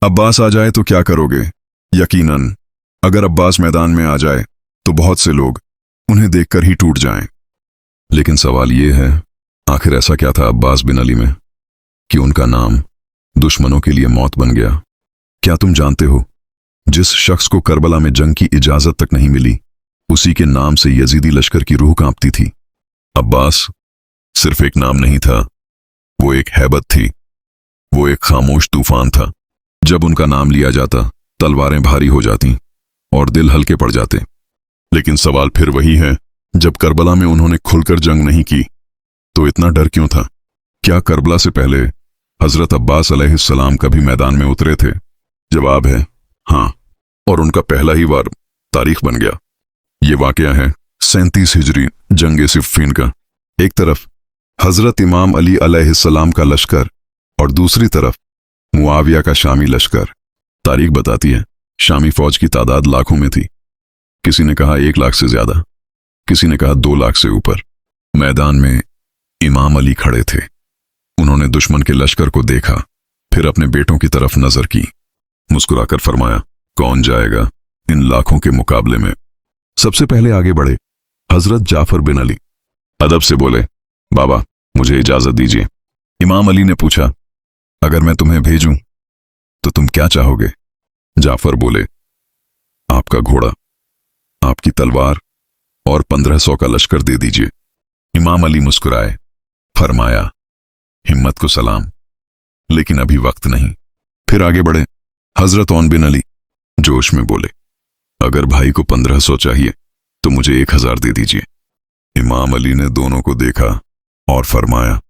अब्बास आ जाए तो क्या करोगे? यकीनन अगर अब्बास मैदान में आ जाए तो बहुत से लोग उन्हें देखकर ही टूट जाएं। लेकिन सवाल ये है, आखिर ऐसा क्या था अब्बास बिन अली में कि उनका नाम दुश्मनों के लिए मौत बन गया? क्या तुम जानते हो, जिस शख्स को करबला में जंग की इजाजत तक नहीं मिली, उसी के नाम से यजीदी लश्कर की रूह कांपती थी। अब्बास सिर्फ एक नाम नहीं था, वो एक हैबत थी, वो एक खामोश तूफान था। जब उनका नाम लिया जाता, तलवारें भारी हो जाती और दिल हल्के पड़ जाते। लेकिन सवाल फिर वही है, जब करबला में उन्होंने खुलकर जंग नहीं की तो इतना डर क्यों था? क्या करबला से पहले हजरत अब्बास अलैहिस्सलाम कभी मैदान में उतरे थे? जवाब है हाँ, और उनका पहला ही वार तारीख बन गया। ये वाकया है 37 हिजरी जंग सिफ़ीन का। एक तरफ हजरत इमाम अली अलैहिस्सलाम का लश्कर और दूसरी तरफ मुआविया का शामी लश्कर। तारीख बताती है शामी फौज की तादाद लाखों में थी। किसी ने कहा 1 लाख से ज्यादा, किसी ने कहा 2 लाख से ऊपर। मैदान में इमाम अली खड़े थे। उन्होंने दुश्मन के लश्कर को देखा, फिर अपने बेटों की तरफ नजर की, मुस्कुराकर फरमाया, कौन जाएगा इन लाखों के मुकाबले में? सबसे पहले आगे बढ़े हजरत जाफर बिन अली। अदब से बोले, बाबा मुझे इजाजत दीजिए। इमाम अली ने पूछा, अगर मैं तुम्हें भेजूं तो तुम क्या चाहोगे? जाफर बोले, आपका घोड़ा, आपकी तलवार और 1500 का लश्कर दे दीजिए। इमाम अली मुस्कुराए, फरमाया, हिम्मत को सलाम, लेकिन अभी वक्त नहीं। फिर आगे बढ़े हजरत ओन बिन अली। जोश में बोले, अगर भाई को 1500 चाहिए तो मुझे 1000 दे दीजिए। इमाम अली ने दोनों को देखा और फरमाया,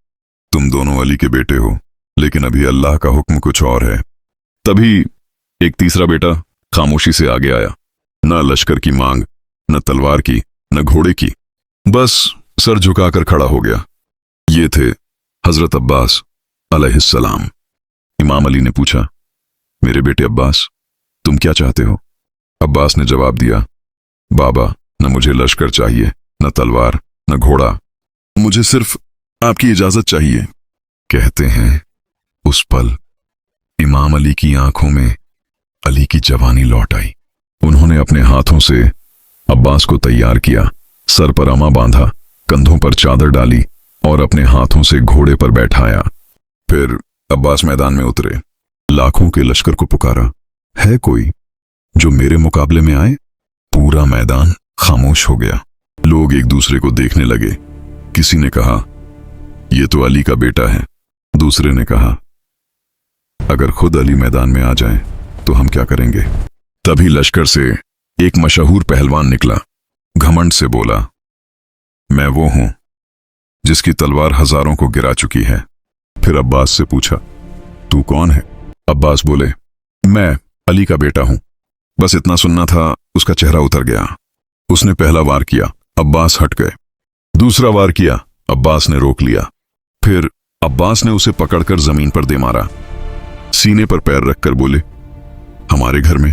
तुम दोनों अली के बेटे हो, लेकिन अभी अल्लाह का हुक्म कुछ और है। तभी एक तीसरा बेटा खामोशी से आगे आया। न लश्कर की मांग, न तलवार की, न घोड़े की, बस सर झुकाकर खड़ा हो गया। ये थे हजरत अब्बास अलैहिस्सलाम। इमाम अली ने पूछा, मेरे बेटे अब्बास, तुम क्या चाहते हो? अब्बास ने जवाब दिया, बाबा न मुझे लश्कर चाहिए, न तलवार, न घोड़ा, मुझे सिर्फ आपकी इजाजत चाहिए। कहते हैं उस पल इमाम अली की आंखों में अली की जवानी लौट आई। उन्होंने अपने हाथों से अब्बास को तैयार किया, सर पर अमा बांधा, कंधों पर चादर डाली और अपने हाथों से घोड़े पर बैठाया। फिर अब्बास मैदान में उतरे, लाखों के लश्कर को पुकारा, है कोई जो मेरे मुकाबले में आए? पूरा मैदान खामोश हो गया। लोग एक दूसरे को देखने लगे। किसी ने कहा, यह तो अली का बेटा है। दूसरे ने कहा, अगर खुद अली मैदान में आ जाए तो हम क्या करेंगे? तभी लश्कर से एक मशहूर पहलवान निकला। घमंड से बोला, मैं वो हूं जिसकी तलवार हजारों को गिरा चुकी है। फिर अब्बास से पूछा, तू कौन है? अब्बास बोले, मैं अली का बेटा हूं। बस इतना सुनना था, उसका चेहरा उतर गया। उसने पहला वार किया, अब्बास हट गए। दूसरा वार किया, अब्बास ने रोक लिया। फिर अब्बास ने उसे पकड़कर जमीन पर दे मारा। सीने पर पैर रखकर बोले, हमारे घर में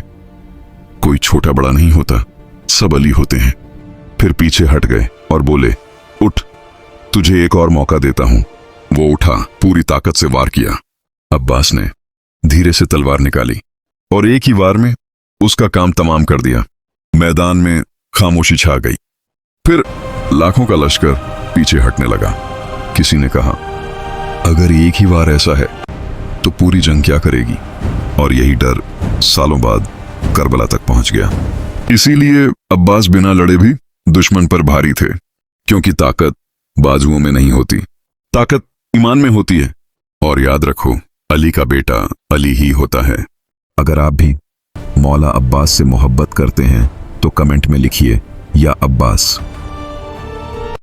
कोई छोटा बड़ा नहीं होता, सब अली होते हैं। फिर पीछे हट गए और बोले, उठ, तुझे एक और मौका देता हूं। वो उठा, पूरी ताकत से वार किया। अब्बास ने धीरे से तलवार निकाली और एक ही वार में उसका काम तमाम कर दिया। मैदान में खामोशी छा गई। फिर लाखों का लश्कर पीछे हटने लगा। किसी ने कहा, अगर एक ही वार ऐसा है तो पूरी जंग क्या करेगी? और यही डर सालों बाद करबला तक पहुंच गया। इसीलिए अब्बास बिना लड़े भी दुश्मन पर भारी थे, क्योंकि ताकत बाजुओं में नहीं होती, ताकत ईमान में होती है। और याद रखो, अली का बेटा अली ही होता है। अगर आप भी मौला अब्बास से मोहब्बत करते हैं तो कमेंट में लिखिए, या अब्बास।